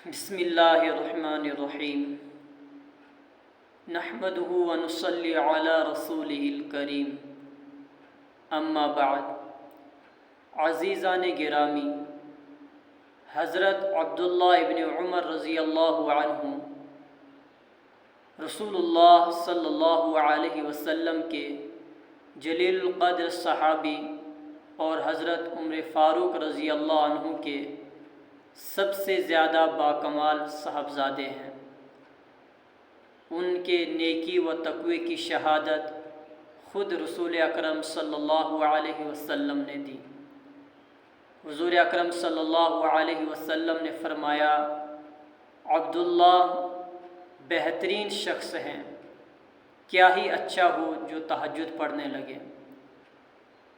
بسم اللہ الرحمن الرحیم نحمدہ ونصلی علی رسولہ الکریم اما بعد۔ عزیزان گرامی، حضرت عبداللہ ابن عمر رضی اللہ عنہ رسول اللہ صلی اللہ علیہ وسلم کے جلیل القدر صحابی اور حضرت عمر فاروق رضی اللہ عنہ کے سب سے زیادہ باکمال صاحبزادے ہیں۔ ان کے نیکی و تقوی کی شہادت خود رسول اکرم صلی اللہ علیہ وسلم نے دی۔ حضور اکرم صلی اللہ علیہ وسلم نے فرمایا، عبداللہ بہترین شخص ہیں، کیا ہی اچھا ہو جو تہجد پڑھنے لگے۔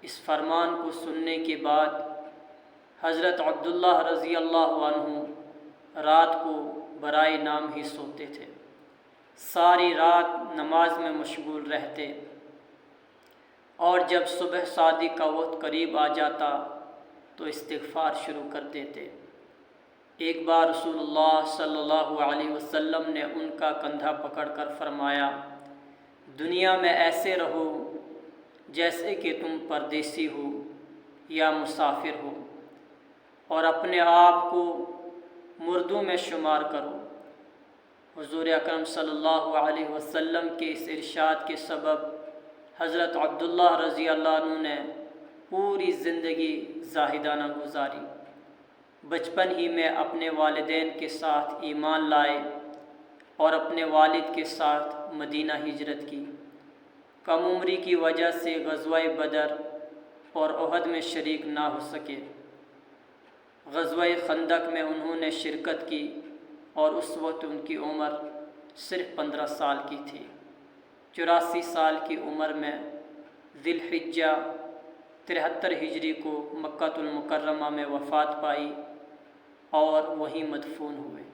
اس فرمان کو سننے کے بعد حضرت عبداللہ رضی اللہ عنہ رات کو برائے نام ہی سوتے تھے، ساری رات نماز میں مشغول رہتے، اور جب صبح صادق کا وقت قریب آ جاتا تو استغفار شروع کر دیتے۔ ایک بار رسول اللہ صلی اللہ علیہ وسلم نے ان کا کندھا پکڑ کر فرمایا، دنیا میں ایسے رہو جیسے کہ تم پردیسی ہو یا مسافر ہو، اور اپنے آپ کو مردوں میں شمار کرو۔ حضور اکرم صلی اللہ علیہ وسلم کے اس ارشاد کے سبب حضرت عبداللہ رضی اللہ عنہ نے پوری زندگی زاہدانہ گزاری۔ بچپن ہی میں اپنے والدین کے ساتھ ایمان لائے اور اپنے والد کے ساتھ مدینہ ہجرت کی۔ کم عمری کی وجہ سے غزوہ بدر اور احد میں شریک نہ ہو سکے۔ غزوہ خندق میں انہوں نے شرکت کی اور اس وقت ان کی عمر صرف 15 سال کی تھی۔ 84 سال کی عمر میں ذی الحجہ 73 ہجری کو مکہ المکرمہ میں وفات پائی اور وہیں مدفون ہوئے۔